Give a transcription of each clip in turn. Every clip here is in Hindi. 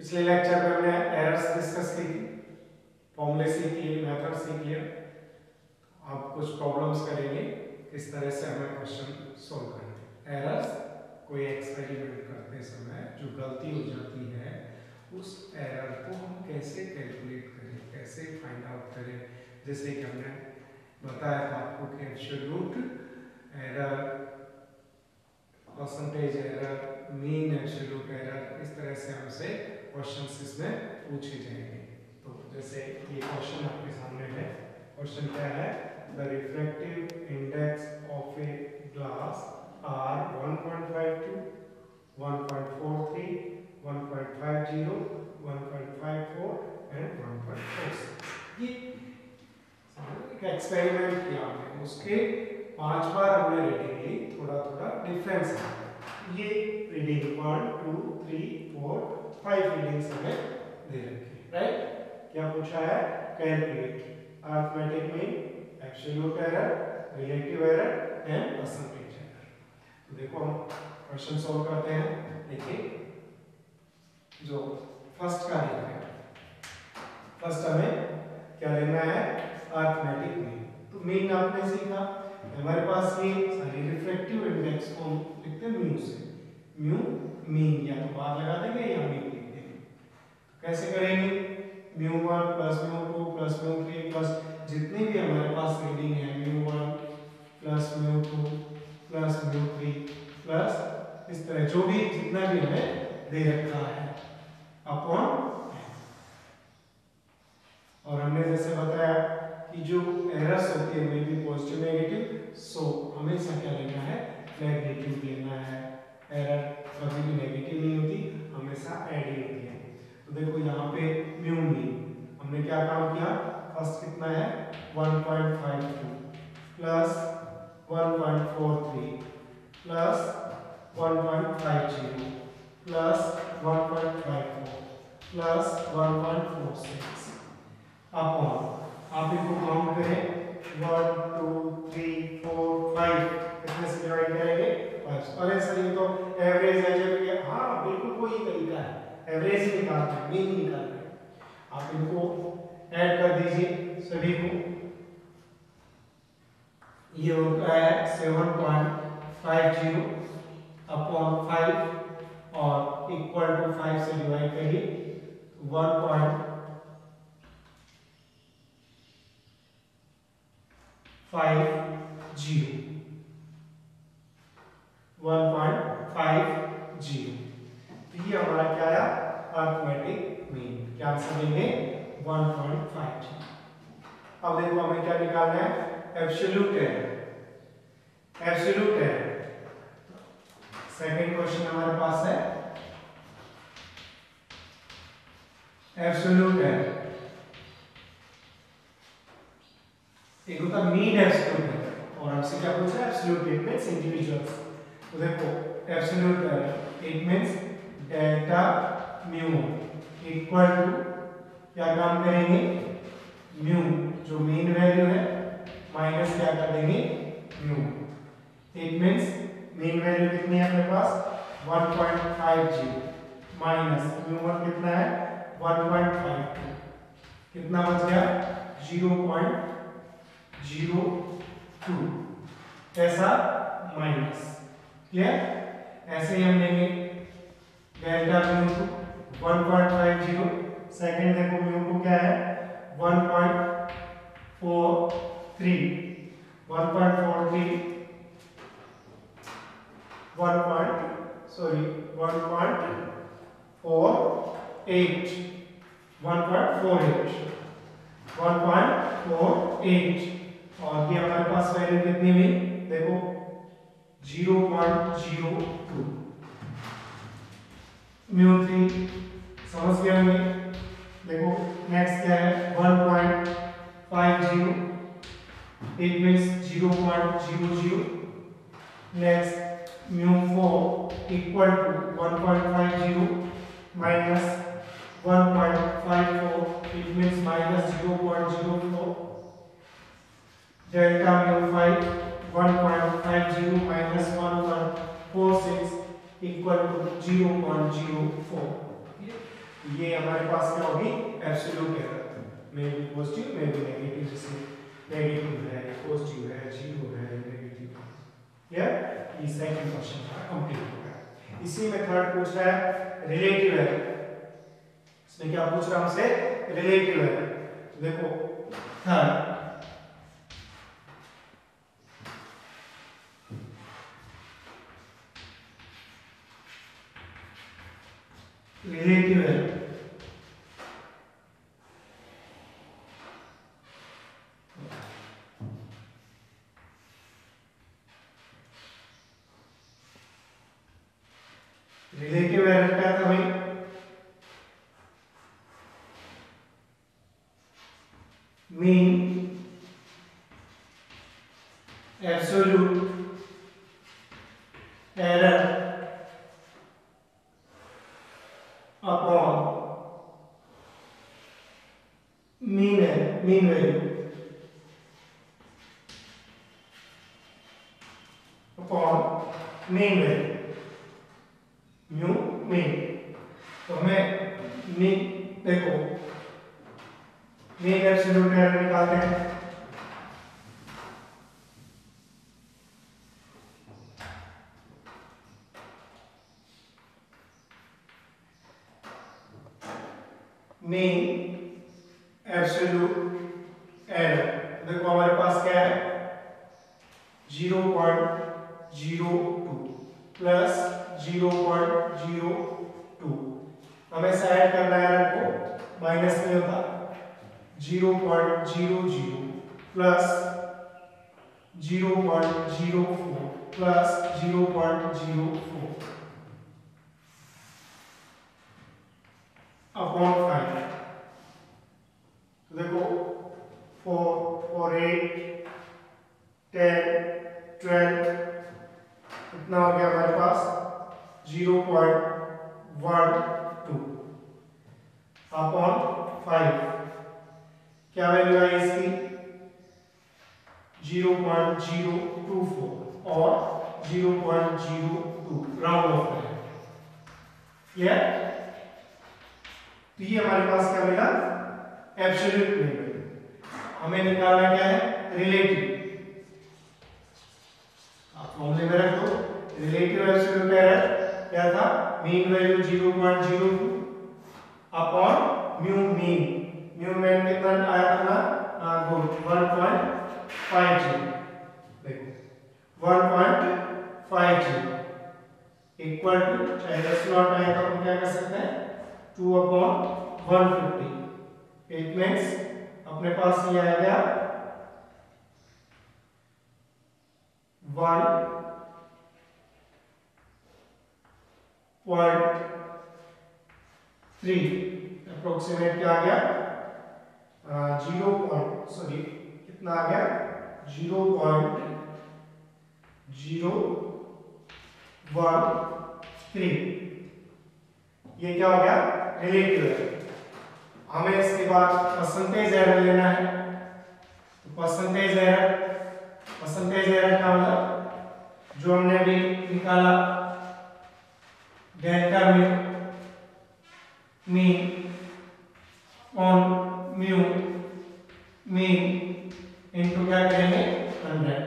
पिछले लेक्चर में हमने एरर्स डिस्कस की थी, फॉर्मूले सीखी, मेथड सीख लिया। आप कुछ प्रॉब्लम्स करेंगे किस तरह से हमें क्वेश्चन सॉल्व करने। एरर्स कोई एक्सपेरिमेंट करते समय जो गलती हो जाती है उस एरर को हम कैसे कैलकुलेट करें, कैसे फाइंड आउट करें। जैसे कि हमने बताया था आपको कि absolute error, percentage error, mean absolute error, इस तरह से हमसे क्वेश्चंस इसमें पूछे जाएंगे। तो जैसे ये क्वेश्चन आपके सामने है, क्वेश्चन क्या है, the refractive index of a glass are 1.52, 1.43, 1.50, 1.54 and 1.46। ये एक एक्सपेरिमेंट किया हमने, उसके 5 बार हमने रीडिंग ली, थोड़ा थोड़ा डिफरेंस है। ये रीडिंग 1, 2, 3, 4, 5 रीडिंग्स हमें दे रखी है, राइट। क्या पूछा है, calculate arithmetic mean, absolute error, relative error and percentage error. तो देखो हम क्वेश्चन सॉल्व करते हैं। देखिए जो फर्स्ट का लेना है, फर्स्ट हमें क्या लेना है, अरिथमेटिक मीन। तो मीन आपने सीखा, हमारे पास ये सारी रिफ्रैक्टिव इंडेक्स को लिखते हैं म्यू से। म्यू मीन या तो बाहर लगा देंगे या मीन लिख देंगे। तो कैसे करेंगे, mu 1 plus mu 2 plus mu 3 plus जितनी भी हमारे पास रीडिंग है, mu 1 plus mu 2 plus mu 3 plus इस तरह जो भी जितना भी हमें दे रखा है अपॉन। और हमने जैसे बताया कि जो एरर्स होती है मे बी पॉजिटिव नेगेटिव, सो हमेशा क्या लेना है, नेगेटिव लेना है। एरर कभी भी नेगेटिव नहीं होती, हमेशा ऐड ही होती है। तो देखो यहाँ पे म्यू मीन हमने क्या काम किया, फर्स्ट कितना है 1.52 plus 1.43 plus 1.50 plus 1.54 plus 1.46 upon, आप इनको काउंट करें 1 2 3 4 5, कितने से डिवाइड करेंगे 5। अरे सर ये तो एवरेज है, जब हाँ बिल्कुल कोई तरीका है, एवरेज ही निकालना है, मीन निकालना है। आप इनको ऐड कर दीजिए सभी को, ये होता है 7.50 अपॉन 5 और इक्वल टू 5 से डिवाइड करिए 1.50 1.50। ये हमारा क्या आया, अरिथमेटिक मीन। क्या आंसर देंगे 1.50। अब देखो हमें क्या निकालना है, absolute error. Absolute error second question हमारे पास है, एब्सोल्यूट एरर। एक होता मीन एब्सोल्यूट एरर और हमसे क्या पूछ रहा है, एब्सोल्यूट, इट मींस इंडिविजुअल्स। तो देखो absolute error it means delta mu equal to, क्या काम करेंगे, म्यू जो मीन वैल्यू है माइनस क्या कर देंगे mu. It means mean value कितनी है अपने पास 1.50 माइनस म्यू 1 कितना है 1.52, कितना बच गया 0.02, ऐसा माइनस। क्लियर, ऐसे ही हम लेंगे डेल्टा म्यू 1.50, सेकंड देखो म्यू 2 क्या है 1.43, 1.48 और ये हमारे पास वैल्यू कितनी हुई देखो 0.02। म्यू 3 समझ गए होंगे। देखो नेक्स्ट क्या है 1.50, it means 0.00। Next mu 4 equal to 1.50 minus 1.54, it means minus 0.04। Delta mu 5 1.50 minus 1.46 equal to 0.04। ये हमारे पास क्या होगी, absolute error, may be positive may be negative, जैसे नेगेटिव है, पॉजिटिव है, जीरो है, नेगेटिव है। ये सेकंड क्वेश्चन का कंप्लीट हो गया। इसी में थर्ड पूछ रहा है रिलेटिव एरर। इसमें क्या पूछ रहा है हमसे, रिलेटिव एरर। तो देखो third relative error, relative error क्या था भाई, mean absolute error upon mean value upon mean value, mu mean. तो हमें मीन, देखो मीन एब्सोल्यूट एरर निकालते हैं। मीन एब्सोल्यूट एरर, देखो हमारे पास क्या है 0.02 प्लस 0.02, हमें ऐड करना है एरर को, माइनस में होता 0.00 प्लस 0.04 प्लस 0.04 अपॉन 5। तो देखो 4 4 8 10 12 इतना हो गया हमारे पास 0.12 अपॉन 5। क्या वैल्यू आई इसकी 0.024 और 0.02 राउंड ऑफ है। ये तो ये हमारे पास क्या मिला, एब्सोल्यूट वैल्यू। हमें निकालना क्या है, रिलेटिव। आप फॉर्मूले में रख दो, रिलेटिव एब्सोल्यूट एरर क्या था, mean value 0.02 upon mu mean, mu mean कितना आया था ना, गुड 1.50, देखो 1.50 इक्वल टू, चाहे दस नॉट आए तो हम क्या कर सकते हैं 2/150। इट मीन्स अपने पास ये आ गया 1.3 अप्रोक्सीमेट क्या आ गया, 0 सॉरी कितना आ गया 0.013। ये क्या हो गया, रिलेटिव एरर। हमें इसके बाद परसेंटेज एरर लेना है। तो परसेंटेज एरर का मतलब जो हमने अभी निकाला, delta mean on mu mean into क्या करेंगे 100,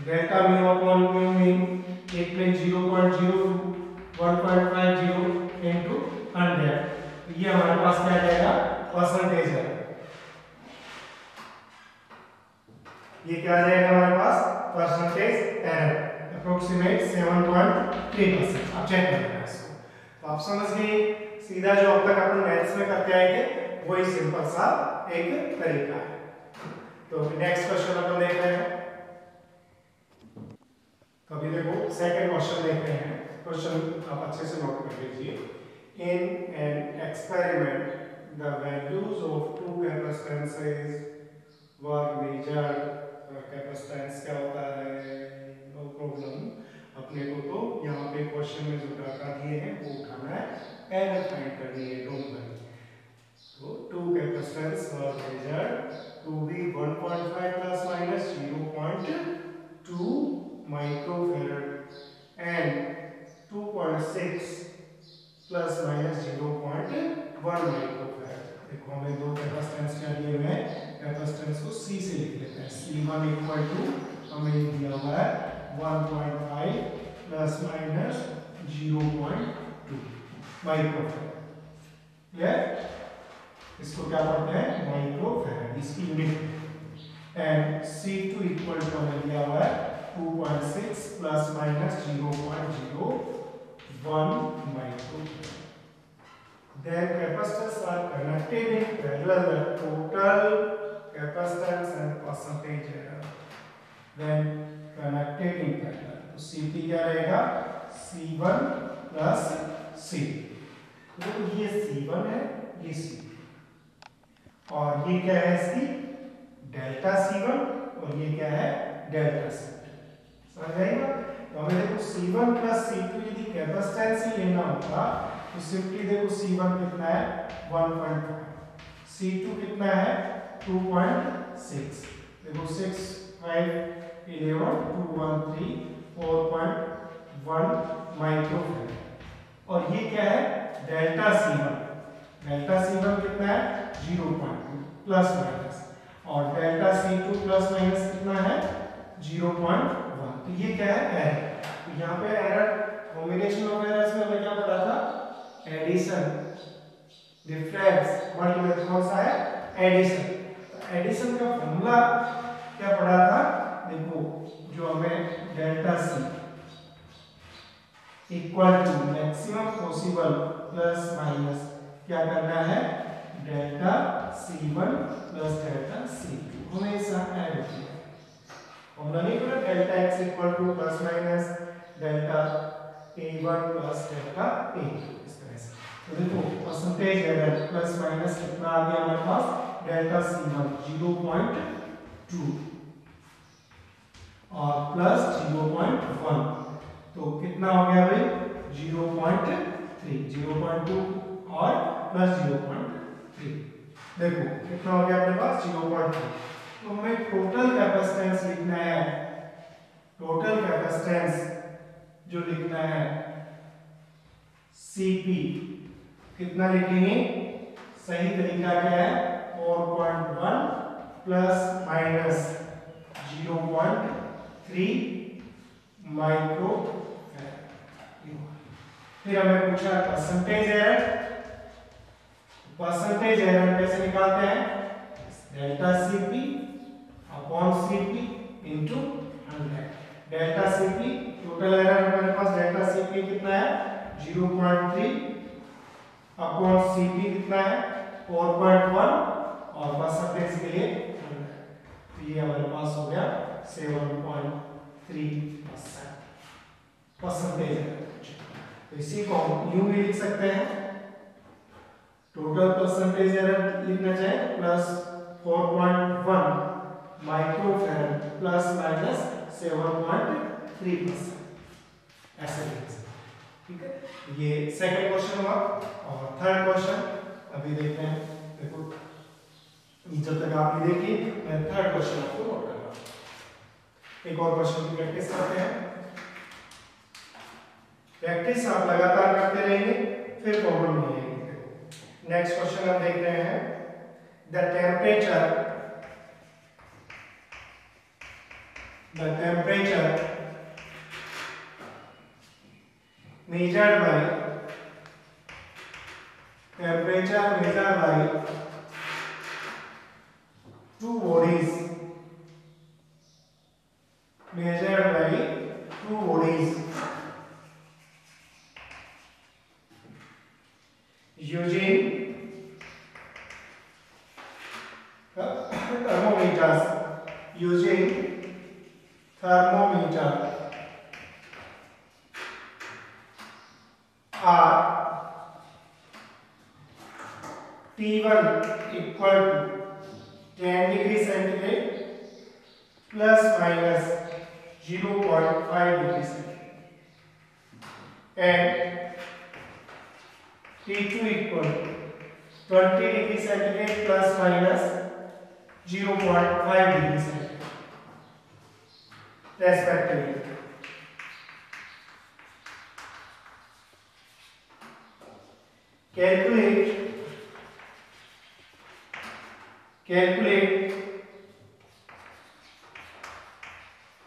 delta mu upon mu mean it mean 0.02 1.50 into 100। ये हमारे पास क्या जाएगा, परसेंटेज है। ये क्या आ जाएगा हमारे पास, परसेंटेज एरर अप्रोक्सीमेट 7.3%। आप चेक कर लेना इसको। तो आप समझ गए, सीधा जो अब तक अपन मैथ्स में करते आए थे वही सिंपल सा एक तरीका है। तो नेक्स्ट क्वेश्चन अपन देख रहे हैं। कभी देखो सेकंड क्वेश्चन देख रहे हैं। क्वेश्चन आप अच्छे से नोट कर लीजिए। In an experiment, the values of two capacitances were measured. Capacitance क्या होता है, नो प्रॉब्लम। अपने को तो यहाँ पे क्वेश्चन में जो डाटा दिए हैं वो उठाना है, एरर फाइंड करनी है, don't worry. So two capacitance were measured to be 1.5 plus minus 0.2 microfarad and 2.6 plus minus 0.1 microfarad. देखो हमें दो कैपेसिटेंस चाहिए हुए हैं, कैपेसिटेंस को C से लिख लेते हैं। C1 इक्वल टू हमें दिया हुआ है 1.5 प्लस माइनस 0.2 माइक्रोफैराड। क्लियर? इसको क्या पढ़ते हैं? माइक्रोफैराड, इसकी unit. And C2 equal to हमें दिया हुआ है 2.6 plus minus 0.01 microfarad. Their capacitors are connected in parallel. The total capacitance and percentage error when connected in parallel. तो CP क्या रहेगा? C1 plus C। तो ये C1 है, ये C, और ये क्या है इसकी? डेल्टा C1, और ये क्या है? Delta C2। समझ आएगा? तो हमें देखो C1 प्लस C2 यदि कैपेसिटेंस ही लेना होगा तो सिंपली देखो C1 कितना है? 1.5, C2 कितना है? 2.6। देखो 6 5 11 2 1 3 4.1 माइक्रोफैराड। और ये क्या है? Delta C1। डेल्टा C1 कितना है? 0.2 प्लस माइनस, और डेल्टा C2 प्लस माइनस कितना है? 0.1। तो ये क्या है? एरर। तो यहाँ पे एरर, कॉम्बिनेशन ऑफ एरर्स में हमें क्या पढ़ा था? Addition, difference, multiply. कौन सा है? एडिशन। तो एडिशन का फॉर्मूला क्या पढ़ा था? देखो, जो हमें delta C equal to maximum possible plus minus क्या करना है? Delta C1 plus delta C2 हमेशा ऐड होती है। फॉर्मूला नहीं पढ़ा? Delta x equal to plus minus delta A1 plus delta A2, इस तरह से। तो देखो परसेंटेज एरर प्लस माइनस कितना आ गया हमारे पास? डेल्टा C1 0.2 और प्लस 0.1, तो कितना हो गया भाई? 0.3, 0.2 और प्लस 0.3। देखो कितना हो गया अपने पास? 0.3। तो हमें टोटल कैपेसिटेंस लिखना है। टोटल कैपेसिटेंस जो लिखना है Cp कितना लिखेंगे? सही तरीका क्या है? 4.1 प्लस माइनस 0.3 माइक्रोफैराड। फिर हमें पूछा परसेंटेज एरर। परसेंटेज एरर कैसे निकालते हैं? Delta Cp upon Cp into 100। Delta Cp total error हमारे पास डेल्टा Cp कितना है? 0.3 अपॉन Cp कितना है? 4.1 और परसेंटेज के लिए 100। तो ये हमारे पास हो गया 7.3% परसेंटेज एरर। तो इसी को हम यूं भी लिख सकते हैं, टोटल परसेंटेज एरर लिखना चाहे प्लस 4.1 माइक्रोफैराड प्लस माइनस 7.3%, ऐसे लिख सकते हैं। ठीक है, ये सेकंड क्वेश्चन हुआ। और थर्ड क्वेश्चन अभी देखते हैं। देखो जब तक आपने देखी, मैं थर्ड क्वेश्चन आपको नोट कर रहा हूं। एक और क्वेश्चन की प्रैक्टिस करते हैं। प्रैक्टिस आप लगातार करते रहेंगे, फिर प्रॉब्लम नहीं आएगी। नेक्स्ट क्वेश्चन हम देख रहे हैं। The temperature measured by two bodies using thermometer are T1 equal to 10 degree centigrade plus minus 0.5 degree centigrade and T2 equal to 20 degree centigrade plus minus 0.5 degree centigrade respectively. calculate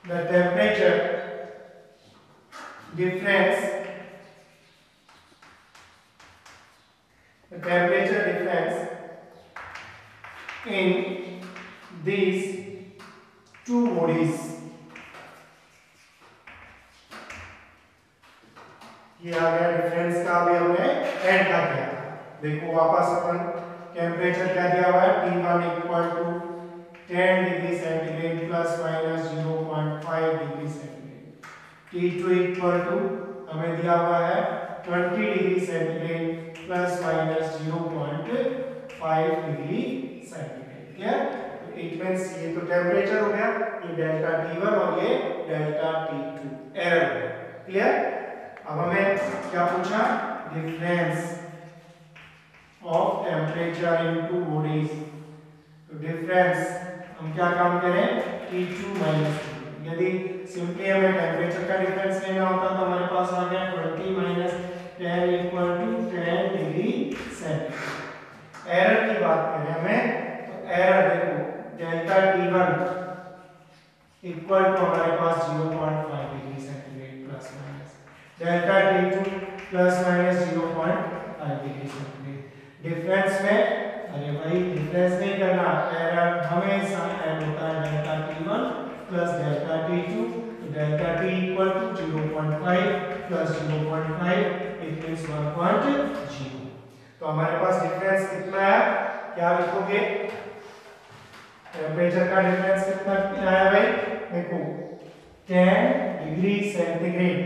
the temperature difference in these two bodies. ये आ गया डिफरेंस का, अभी हमने ऐड कर दिया। देखो वापस अपन टेम्परेचर क्या दिया हुआ है, T1 equal to 10 degree centigrade plus minus 0.5 degree centigrade, T2 equal to हमें दिया हुआ है 20 degree centigrade plus minus 0.5 degree centigrade. Clear? तो इट मींस ये तो टेम्परेचर हो गया, ये डेल्टा T1 और ये डेल्टा T2 एरर हो गया। क्लियर? अब हमें क्या पूछा, difference of temperature in two bodies. तो डिफरेंस हम क्या काम करें, T2 माइनस T2। यदि सिंपली हमें टेम्परेचर का डिफरेंस लेना होता तो हमारे पास आ गया 20 minus 10 equal to 10 degree centigrade. Error की बात करें हमें तो एरर देखो डेल्टा T1 इक्वल टू हमारे पास 0.5 degree centigrade plus minus, delta T2 plus minus 0.5 degree centigrade. Difference में अरे भाई डिफरेंस नहीं करना, एरर हमेशा ऐड होता है delta T1 plus delta T2। तो delta T equal to 0.5 plus 0.5 it means 1.0। तो हमारे पास डिफरेंस कितना है, क्या लिखोगे, टेम्परेचर का डिफरेंस कितना है भाई, देखो 10 डिग्री सेंटीग्रेड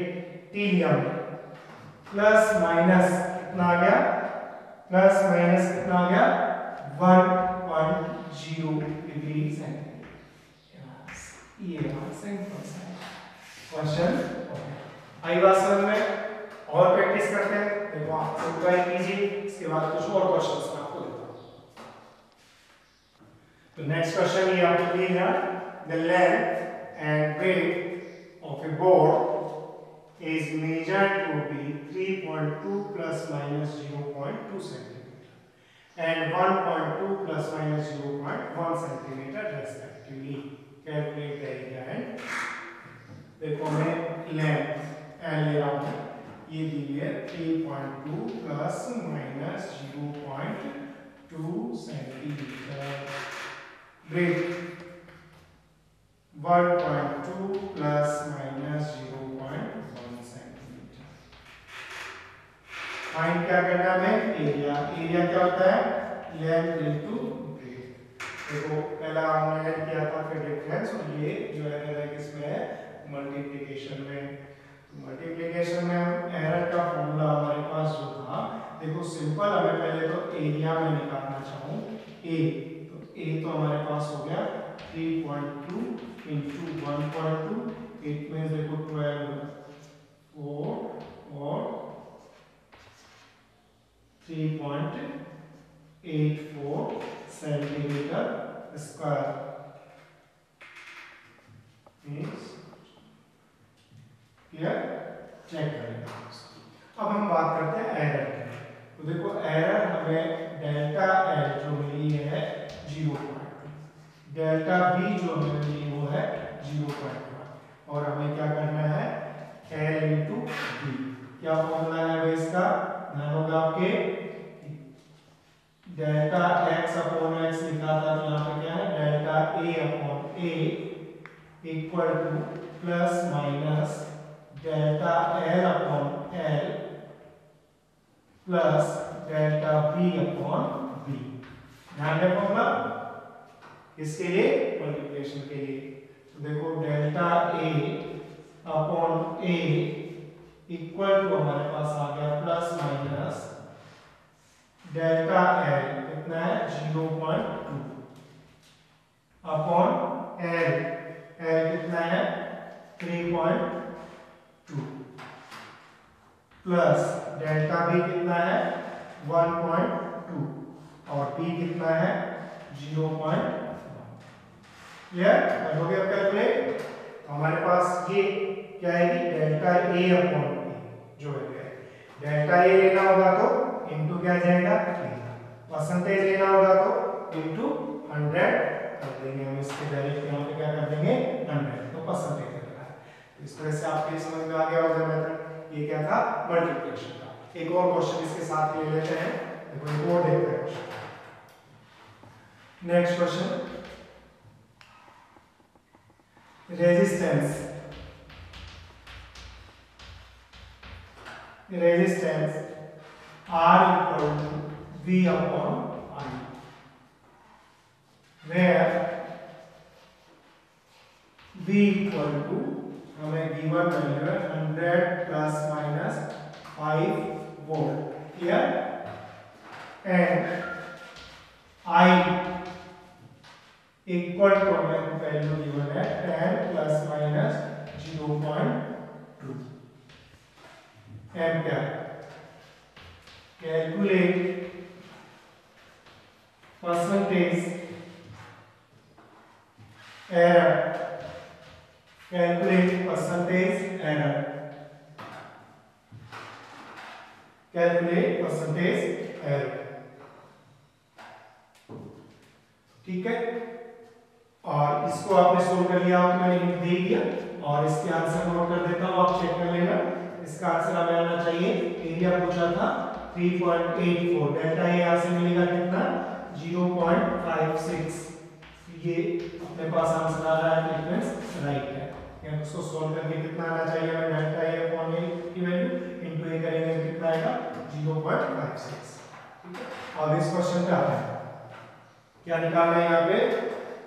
T लिया प्लस माइनस कितना आ गया, प्लस माइनस कितना आ गया 1.0 डिग्री सेंटीग्रेड। ये सिंपल सा क्वेश्चन। आई बात समझ में? और प्रैक्टिस करते हैं। देखो आप सिंपल कीजिए, इसके बाद कुछ और क्वेश्चंस मैं आपको देता हूं। तो नेक्स्ट क्वेश्चन ये आपको दिया है, the length and breadth of a board is measured to be 3.2 plus minus 0.2 centimeter and 1.2 plus minus 0.1 centimeter respectively. Calculate the area and देखो मैं लेंथ L ले रहा हूँ, ये दी है 3.2 plus minus 0.2 centimetre, breadth 1.2 plus minus 0.1 centimetre. Find क्या करना है, एरिया। एरिया क्या होता है, लेंथ इनटू ब्रेथ। देखो पहला हमने किया था फिर डिफरेंस, और ये जो एरर है किसमें है, मल्टीप्लिकेशन में। मल्टीप्लिकेशन में हम एरर का फॉर्मूला हमारे पास जो था, देखो सिंपल, हमें पहले तो एरिया में निकालना चाहूँ ए, तो ए तो हमारे पास हो गया 3.2 into 1.2, it means देखो 12 4 और 3.84 centimetre square means clear. Check करेंगे। अब हम बात करते हैं एरर की। तो देखो एरर हमें डेल्टा एल जो मिली है 0.2, डेल्टा बी जो हमें मिली वो है 0.1, और हमें क्या करना है एल इंटू बी। क्या फॉर्मूला है भाई इसका, ध्यान होगा आपके, डेल्टा एक्स अपॉन एक्स लिखा था, तो यहाँ पे क्या है delta A upon A equal to plus minus delta L upon L plus delta B upon B. ध्यान रखो फॉर्मूला इसके लिए, मल्टीप्लिकेशन के लिए। तो देखो delta A upon A equal to हमारे पास आ गया प्लस माइनस डेल्टा एल कितना है 0.2 अपॉन एल, एल कितना है 3.2 प्लस डेल्टा बी कितना है 1.2 और बी कितना है 0.1। क्लियर हो गया कैलकुलेट। हमारे पास ये क्या है कि डेल्टा ए अपॉन बी जो है, डेल्टा ए लेना होगा तो इनटू क्या आ जाएगा, परसेंटेज लेना होगा तो इंटू 100 कर देंगे हम, इसके डायरेक्ट यहाँ पे क्या कर देंगे 100, तो परसेंटेज करना है। इस तरह से आपके समझ में आ गया होगा मेथड। ये क्या था, मल्टीप्लिकेशन का। एक और क्वेश्चन इसके साथ ले लेते हैं, देखो एक और देखते हैं question. Next question, resistance R equal to V upon I, where V equal to हमें गिवन वैल्यू है 100 plus minus 5 volt, clear, and I equal to हमें वैल्यू गिवन है 10 plus minus 0.2 ampere. Calculate percentage error, calculate percentage error, calculate percentage error, ठीक है। और इसको आपने सोल्व कर लिया हो तो मैंने लिख दे दिया, और इसके आंसर नोट कर देता हूं, आप चेक कर लेना। इसका आंसर हमें आना चाहिए, एरिया पूछा था 3.84, डेल्टा ए यहां से मिलेगा कितना 0.56, ये अपने पास आंसर आ रहा है, डिफरेंस राइट है। यहाँ इसको सोल्व करके कितना आना चाहिए हमें, डेल्टा ए अपॉन ए की वैल्यू इनटू ए करेंगे तो कितना आएगा 0.56, ठीक है। अब इस क्वेश्चन पे आते हैं, क्या निकालना है यहाँ पे,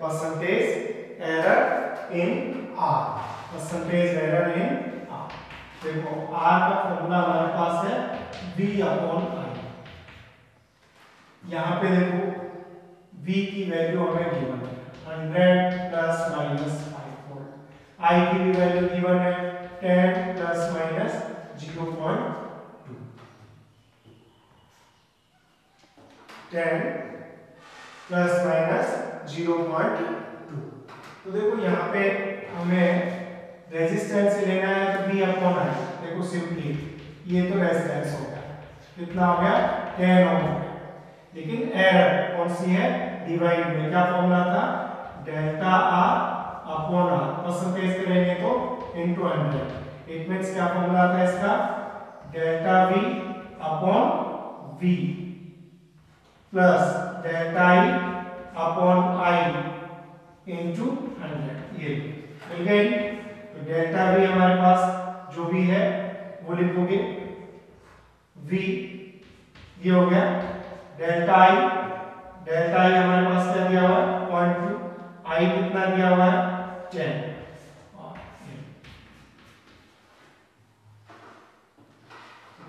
percentage error in are, percentage error in are. देखो आर का फॉर्मूला हमारे पास है V अपॉन आई। यहाँ पे देखो V की वैल्यू हमें गिवन है 100 प्लस माइनस 5 वोल्ट, आई की भी वैल्यू गिवन है 10 प्लस माइनस 0.2, 10 प्लस माइनस 0.2। तो देखो यहाँ पे हमें रेजिस्टेंस लेना है तो V अपॉन आई, देखो सिंपली ये तो रेजिस्टेंस हो गया, कितना हो गया 10 ओम हो गया, लेकिन एरर कौन सी है, डिवाइड में क्या फॉर्मूला था, delta R upon R, percentage करेंगे तो इनटू 100, इट मींस क्या फॉर्मूला था इसका, delta V upon V plus delta I upon I into 100, ये मिल गई। तो डेल्टा वी हमारे पास जो भी है वो लिखोगे, वी ये हो गया, डेल्टा आई हमारे पास क्या दिया हुआ है 0.2, आई कितना दिया हुआ है 10,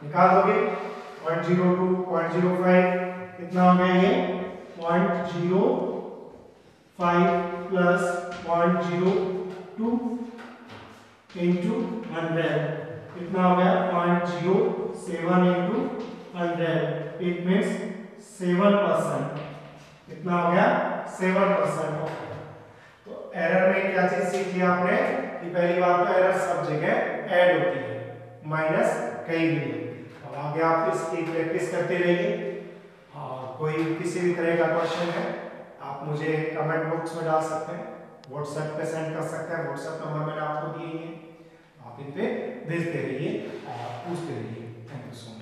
निकाल दोगे 0.02 0.05 कितना हो गया, ये 0.05 प्लस 0.02 इंटू 100 कितना हो गया 0.07 इंटू 100, इट मीन्स 7%, कितना हो गया 7% हो गया। तो एरर में क्या चीज सीखी आपने कि पहली बात तो एरर सब जगह ऐड होती है, माइनस कहीं भी। अब आगे आप इसकी प्रैक्टिस करते रहिए, और कोई किसी भी तरह का क्वेश्चन है आप मुझे कमेंट बॉक्स में डाल सकते हैं, व्हाट्सएप पे सेंड कर सकते हैं, व्हाट्सएप नंबर मैंने आपको दिए हैं, आप इन पे भेजते रहिए और पूछते रहिए। Thank you so much.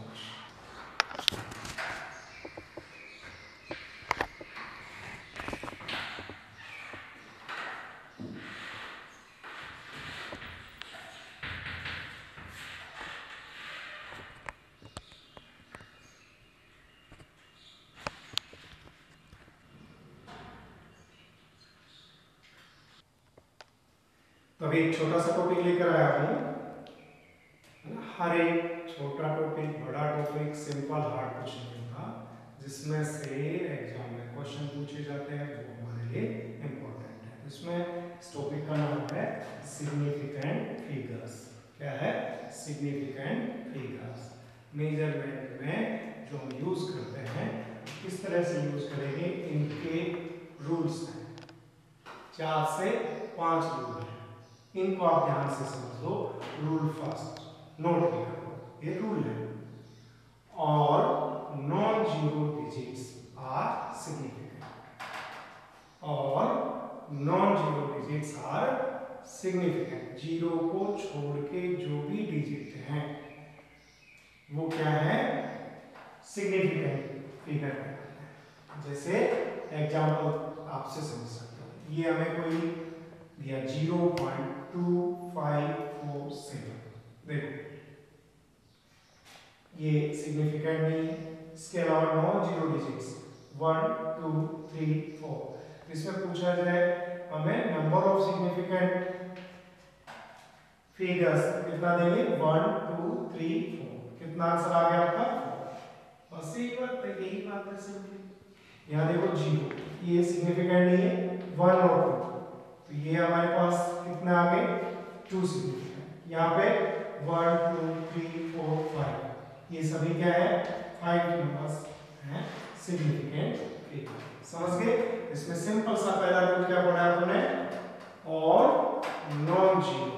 तो अभी एक छोटा सा टॉपिक लेकर आया हूँ, हर एक छोटा टॉपिक, बड़ा टॉपिक, सिंपल हार्ड कुछ नहीं होगा, जिसमें से एग्जाम में क्वेश्चन पूछे जाते हैं वो हमारे लिए इम्पोर्टेंट है। इसमें इस टॉपिक का नाम है सिग्निफिकेंट फिगर्स। क्या है, सिग्निफिकेंट फिगर्स। मेजरमेंट में जो हम यूज करते हैं किस तरह से यूज करेंगे, इनके रूल्स हैं, 4 से 5 रूल हैं, इनको आप ध्यान से समझ लो। रूल फर्स्ट नोट किया, ये रूल है, और non digits are significant. Zero को छोड़ के जो भी डिजिट हैं वो क्या है, सिग्निफिकेंट फिगर है। जैसे एग्जांपल आपसे समझ सकते हो, ये हमें कोई दिया 0.2547, देखो ये सिग्निफिकेंट नहीं है। इसके अलावा नॉन जीरो डिजिट्स 1 2 3 4, इसमें पूछा जाए हमें नंबर ऑफ सिग्निफिकेंट फिगर्स कितना देंगे, 1 2 3 4, कितना आंसर आ गया आपका, बस यही बात है, यही बात है सिंपली। यहाँ देखो जीरो, ये सिग्निफिकेंट नहीं है, 1 और 2, तो ये हमारे पास कितना आ गए, 2 सिग्निफिकेंट। यहाँ पे 1 2 3 4 5, ये सभी क्या है, 5 नंबर्स हैं सिग्निफिकेंट फिगर। समझ गए? इसमें सिंपल सा पहला रूल क्या पढ़ा है तुमने, और non zero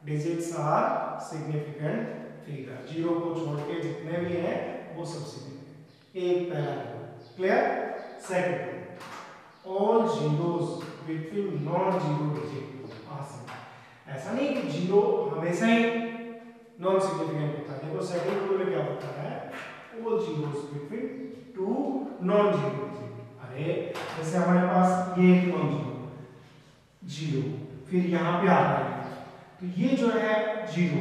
digits are significant figure. Zero को छोड़ के जितने भी हैं वो सब सिग्निफिकेंट, एक पहला rule clear. Second, all zeros between non zero digit are significant. ऐसा नहीं कि जीरो हमेशा ही नॉन सिग्निफिकेंट होता है। देखो सेकंड रूल में क्या होता है, all zeros between two non zero digit. अरे जैसे हमारे पास ये एक नॉन जीरो, जीरो, फिर यहाँ पे आ रहा है, तो ये जो है जीरो,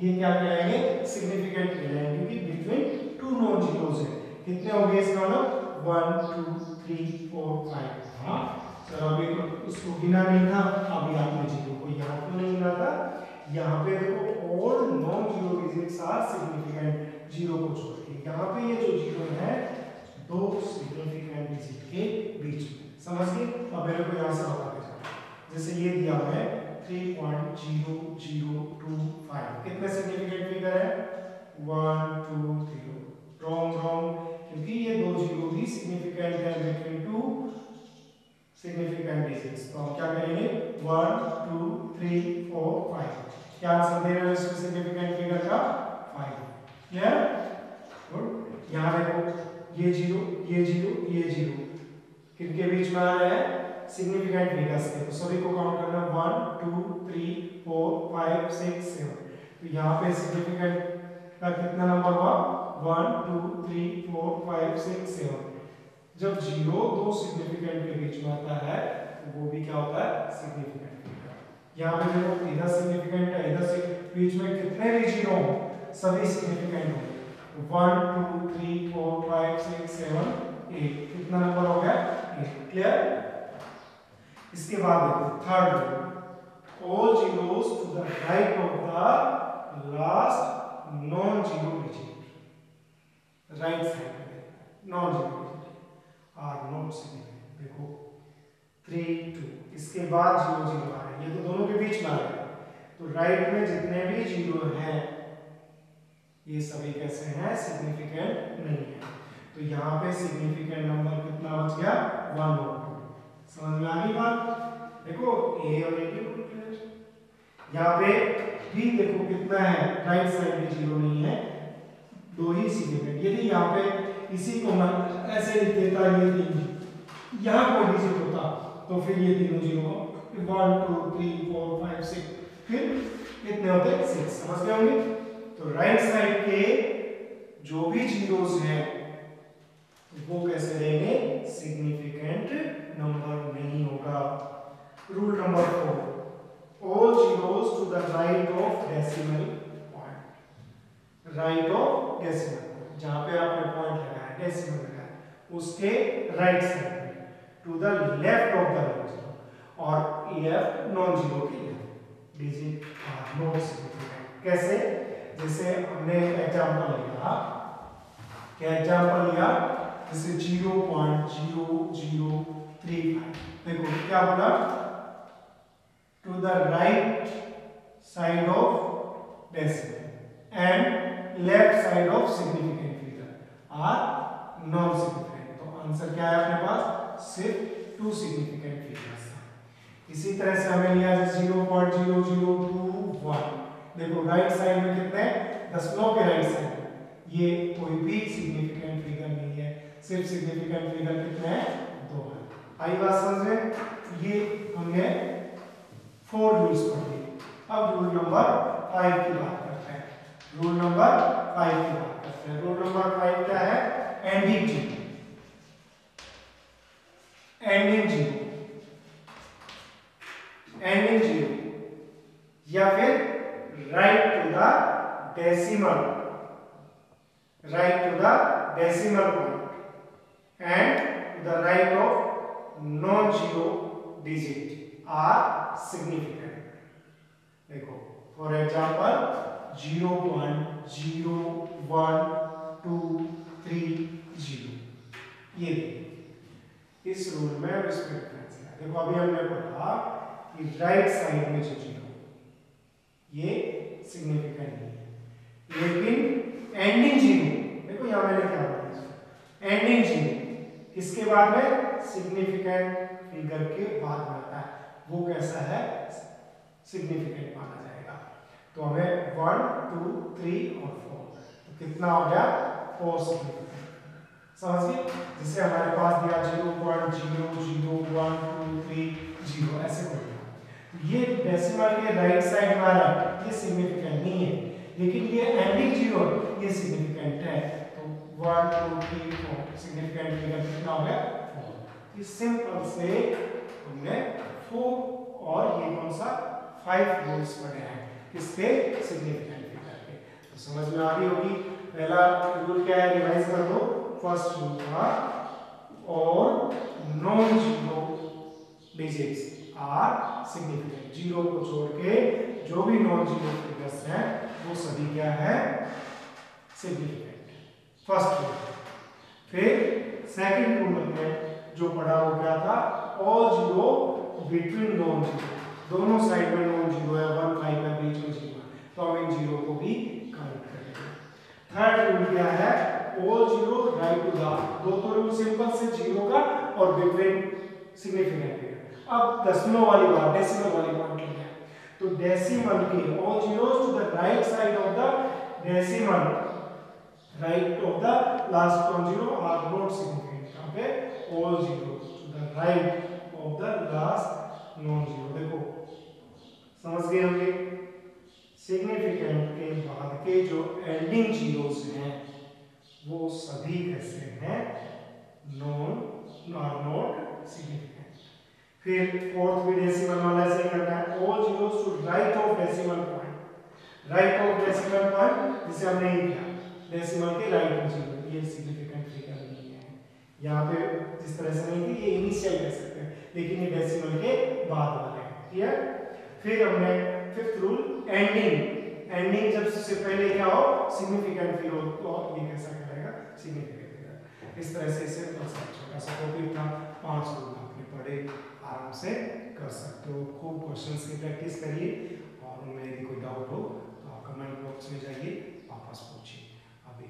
ये क्या कहलाएंगे, सिग्निफिकेंट कहलाएंगे, क्योंकि बिटवीन टू नॉन जीरोस है। कितने हो गए इसका मतलब, 1 2 3 4 5। हाँ सर अभी तो इसको गिना नहीं था, अभी आपने जीरो को यहाँ क्यों नहीं गिना था, यहाँ पे देखो all non zero digits are significant, zero को छोड़ के। यहाँ पे ये जो जीरो है दो सिग्निफिकेंट डिजिट के बीच में, समझ गए। अब मेरे को यहाँ से बताते जाओ, जैसे ये दिया हुआ है 3.0025, कितने सिग्निफिकेंट फिगर है, 1 2 0। रॉन्ग रॉन्ग, क्योंकि ये दो जीरो भी सिग्निफिकेंट है बिटवीन टू सिग्निफिकेंट डिजिट्स। तो हम क्या करेंगे, 1 2 3 4 5, क्या आंसर दे रहे हैं इसमें सिग्निफिकेंट फिगर का, 5। Clear, good. यहाँ देखो ये जीरो, ये जीरो, ये जीरो, किनके बीच में आ रहे हैं, सिग्निफिकेंट फिगर्स के। तो सभी को काउंट करना, 1 2 3 4 5 6 7। तो यहाँ पे सिग्निफिकेंट का कितना नंबर हुआ, 1 2 3 4 5 6 7। जब जीरो दो सिग्निफिकेंट के बीच में आता है तो वो भी क्या होता है, सिग्निफिकेंट फिगर। यहाँ पे देखो इधर सिग्निफिकेंट है, इधर से बीच में कितने भी जीरो हो सभी सिग्निफिकेंट हो। 1 2 3 4 5 6 7 8, कितना नंबर हो गया, 8। क्लियर। इसके बाद देखो third rule, all zeros to the right of the last non zero digit, right side में non zero digit are not significant. देखो 3 2, इसके बाद 0 0 आ रहा है, ये तो दोनों के बीच में आ रहा है, तो राइट में जितने भी जीरो हैं ये सभी कैसे हैं, सिग्निफिकेंट नहीं है। तो यहाँ पे सिग्निफिकेंट नंबर कितना बच गया, 1 और 2। समझ में आ गई बात। देखो ए और ए के रूल क्लियर। यहाँ पे भी देखो कितना है, राइट साइड में जीरो नहीं है, दो ही सिग्निफिकेंट। यदि यहाँ पे इसी को मैं ऐसे लिख देता, ये तीन, यहाँ कोई डिजिट होता तो फिर ये तीनों जीरो 1 2 3 4 5 6, फिर कितने होते, 6। समझ गए होंगे। तो राइट साइड के जो भी जीरोस हैं वो कैसे रहेंगे, सिग्निफिकेंट नंबर नहीं होगा। Rule number 4, all zeros to the right of decimal point, right of decimal point, जहां पे आपने पॉइंट लगाया, डेसिमल लगाया, उसके राइट साइड में, to the left of the non zero, और लेफ्ट नॉन जीरो के left digit are not significant. कैसे, जैसे हमने एग्जांपल लिया, क्या एग्जांपल लिया, जैसे 0.0035। देखो क्या बोला, to the right side of decimal and left side of significant figure are non significant. तो आंसर क्या है अपने पास, सिर्फ 2 सिग्निफिकेंट फिगर्स। इसी तरह से हमें लिया 0.0021। देखो राइट साइड में कितने, दशमलव के राइट साइड, ये कोई भी सिग्निफिकेंट फिगर नहीं है, सिर्फ सिग्निफिकेंट फिगर कितने हैं, 2 है। आई बात समझ में। ये हमने 4 रूल्स पढ़ लिए। अब रूल नंबर 5 की बात करते हैं। रूल नंबर 5 की बात करते हैं। रूल नंबर 5 क्या है? Ending zero, ending zero, ending zero, या फिर right to the decimal, right to the decimal point and the right of non zero digit are significant. देखो फॉर एग्जांपल 0.0 1 2 3 0, ये इस रूल में और इसमें डिफरेंस है। देखो अभी हमने पढ़ा कि राइट साइड में जो जीरो ये सिग्निफिकेंट नहीं है, लेकिन एंडिंग जीरो, देखो यहां मैंने क्या बोला, एंडिंग जीरो किसके बाद में? सिग्निफिकेंट फिगर के बाद में आता है। वो कैसा है? सिग्निफिकेंट माना जाएगा। तो हमें 1 2 3 और 4, तो कितना हो गया? 4 सिग्निफिकेंट। समझ गए? जैसे हमारे पास दिया 0.001 2 3 0, ऐसे हो गया। ये डेसिमल के राइट साइड में आ रहा है, ये सिग्निफिकेंट नहीं है, लेकिन ये एंडिंग जीरो ये सिग्निफिकेंट है। तो 1 2 3 4 सिग्निफिकेंट फिगर कितना हो गया? 4। इस सिंपल से हमने 4 और ये कौन सा 5 रूल्स पढ़े हैं किसके? सिग्निफिकेंट फिगर के। तो समझ में आ रही होगी। पहला रूल क्या है? रिवाइज कर दो। फर्स्ट रूल था और non zero digits are significant. Zero को छोड़ के जो भी नॉन जीरो फिगर्स हैं वो सभी क्या है? सिग्निफिकेंट। First rule. फिर सेकंड रूल में जो पढ़ा वो क्या था? All zero between non zero, दोनों साइड में नॉन जीरो है, 1 5 है, बीच में जीरो है, तो हम इन जीरो को भी काउंट करेंगे। थर्ड रूल क्या है? All zero right to the, दो तो रूल सिंपल से जीरो का और बिटवीन सिग्निफिकेंट फिगर। अब दशमलव वाली बात, डेसिमल वाली बात लेंगे। तो डेसिमल के all zeros to the right side of the decimal, right of the last non zero are not significant. यहाँ पे all zeros to the right of the last non zero. देखो समझ गए होंगे, सिग्निफिकेंट के बाद के जो एंडिंग जीरोस हैं वो सभी कैसे हैं? Non are not significant. फिर फोर्थ भी डेसिमल वाला ऐसे करना है। All zeros to right of decimal point, right of decimal point जिसे हमने ये किया, डेसिमल के राइट में जीरो, ये सिग्निफिकेंट फिगर नहीं है। यहाँ पे जिस तरह से नहीं थी, ये इनिशियल कह सकते हैं, लेकिन ये डेसिमल के बाद वाले हैं। क्लियर? फिर हमने फिफ्थ रूल, एंडिंग। एंडिंग जब से पहले क्या हो? सिग्निफिकेंट फिगर हो, तो ये कैसा कहलाएगा? Significant figure. इस तरह से इसे छोटा सा टॉपिक था, 5 रूल आपने पढ़े, आराम से कर सकते हो। खूब क्वेश्चंस की प्रैक्टिस करिए और उनमें यदि कोई डाउट हो तो आप कमेंट बॉक्स में जाइए, वापस पूछिए। अभी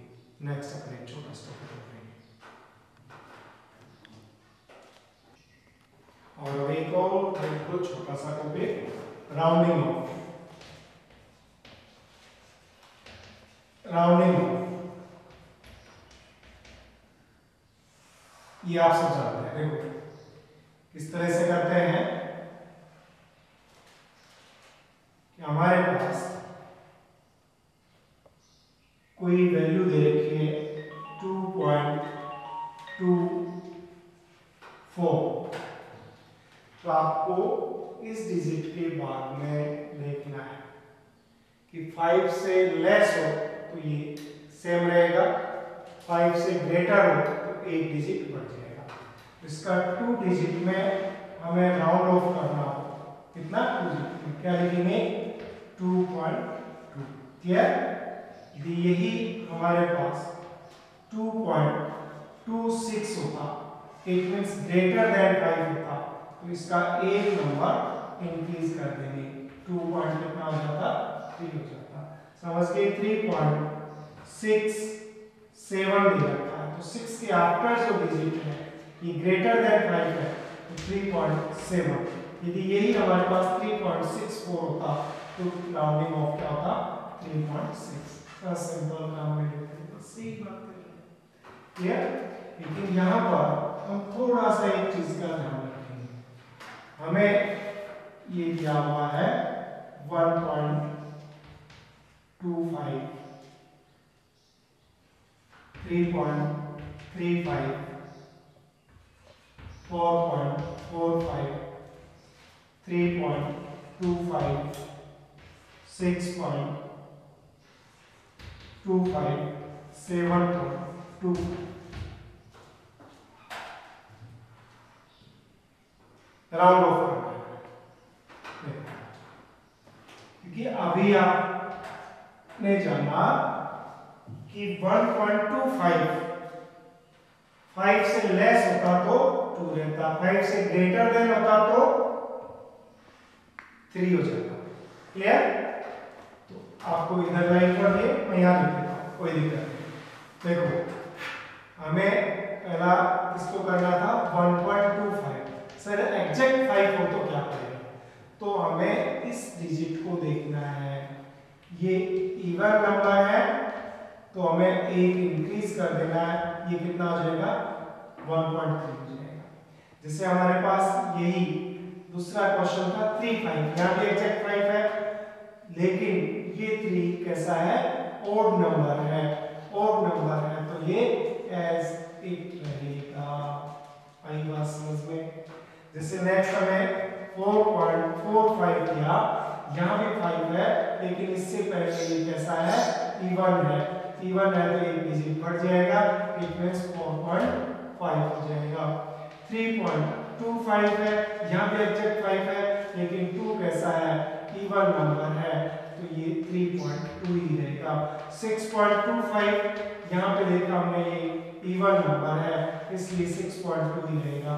नेक्स्ट अपने छोटा सा टॉपिक पढ़ेंगे। और एक और बिल्कुल छोटा सा topic, rounding off. Rounding off ये आप सब जानते हैं। देखो किस तरह से करते हैं कि हमारे पास कोई वैल्यू दे रखी है 2.24, तो आपको इस डिजिट के बाद में देखना है कि 5 से लेस हो तो ये सेम रहेगा, 5 से ग्रेटर हो तो एक डिजिट बढ़ जाएगा। इसका 2 डिजिट में हमें राउंड ऑफ करना हो, कितना? 2 डिजिट, क्या लिखेंगे? 2.2। क्लियर? यही हमारे पास 2.26 होता, इट मींस ग्रेटर देन 5 होता, तो इसका एक नंबर इंक्रीज कर देंगे, 2 पॉइंट कितना हो जाता? 3 हो जाता। समझ के 3.67 दे रखा है, तो 6 के आफ्टर जो डिजिट है ये ग्रेटर देन 5 है, तो 3.7। यदि यही हमारे पास 3.64 होता तो राउंडिंग ऑफ क्या होता? 3.6। सिंपल काम में सही बात है। क्लियर? लेकिन यहाँ पर हम थोड़ा सा एक चीज का ध्यान रखेंगे, हमें ये दिया हुआ है 1.25, 3.35, 4.45, 3.25, 6.25, 7.2। राउंड ऑफ करना है, क्योंकि अभी आपने जाना कि 1.25 5 से लेस होता तो 2 रहता, 5 से ग्रेटर देन होता तो 3 हो जाता। क्लियर? तो आपको इधर लाइन कर दिए, मैं यहाँ लिख देता हूँ, कोई दिक्कत नहीं। देखो हमें पहला किसको करना था 1.25। सर एग्जैक्ट 5 हो तो क्या करेंगे? तो हमें इस डिजिट को देखना है, ये इवन नंबर है तो हमें एक इंक्रीज कर देना है, ये कितना हो जाएगा 1.3 हो जाएगा। जैसे हमारे पास यही दूसरा क्वेश्चन था 3.5, यहाँ भी एग्जैक्ट 5 है, लेकिन ये 3 कैसा है ओड नंबर है, ओड नंबर है तो ये एज इट रहेगा। आई बात समझ में? जैसे नेक्स्ट हमें 4.45 किया, यहाँ भी 5 है लेकिन इससे पहले ये कैसा है इवन है, इवन है तो एक डिजिट बढ़ जाएगा, इट मींस 4.5 हो जाएगा। 3.25 है, यहाँ भी एग्जैक्ट 5 है लेकिन 2 कैसा है इवन नंबर है तो ये 3.2 ही रहेगा। 6.25 यहाँ पे देखा हमने ये इवन नंबर है इसलिए 6.2 ही रहेगा।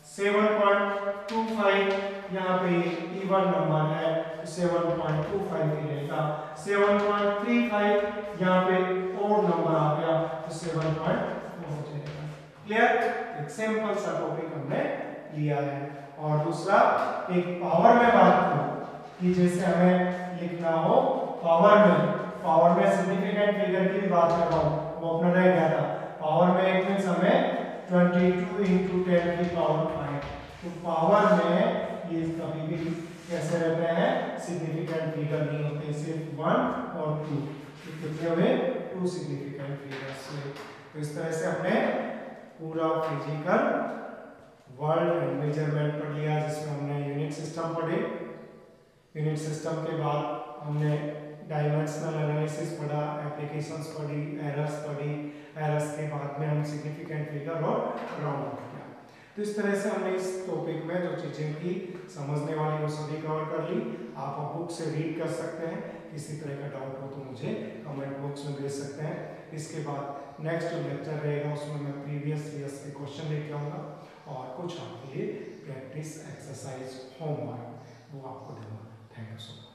7.25 यहाँ पे इवन नंबर है तो 7.25 ही रहेगा। 7.35 यहाँ पे ओड नंबर आ गया तो 7.4 हो जाएगा। क्लियर? एक सिंपल सा टॉपिक हमने लिया है। और दूसरा एक पावर में बात करूं कि जैसे हमें लिखना हो पावर में सिग्निफिकेंट फिगर की भी बात कर रहा हूं, वो अपना रह गया था। पावर में एक मींस हमें 22 into 10 की पावर 5, तो पावर में ये कभी भी कैसे रहते हैं सिग्निफिकेंट फिगर नहीं होते, सिर्फ 1 और 2। तो कितने हुए 2 सिग्निफिकेंट फिगर्स हुए। तो इस तरह से हमने पूरा फिजिकल वर्ल्ड एंड मेजरमेंट पढ़ लिया, जिसमें हमने यूनिट सिस्टम पढ़े। यूनिट सिस्टम के बाद हमने डायमेंशनल एनालिसिस पढ़ा, एप्लीकेशंस पढ़ी, एरर्स पढ़ी, एरर्स के बाद में हम सिग्निफिकेंट फिगर और राउंड ऑफ किया। तो इस तरह से हमने इस टॉपिक में जो चीजें थी समझने वाली वो सभी कवर कर ली। आप बुक से रीड कर सकते हैं, किसी तरह का डाउट हो तो मुझे कमेंट बॉक्स में भेज सकते हैं। इसके बाद नेक्स्ट जो लेक्चर रहेगा उसमें मैं प्रीवियस ईयर्स के क्वेश्चन लेके आऊँगा और कुछ आपके लिए प्रैक्टिस एक्सरसाइज होमवर्क वो आपको दूंगा। Thank you so much.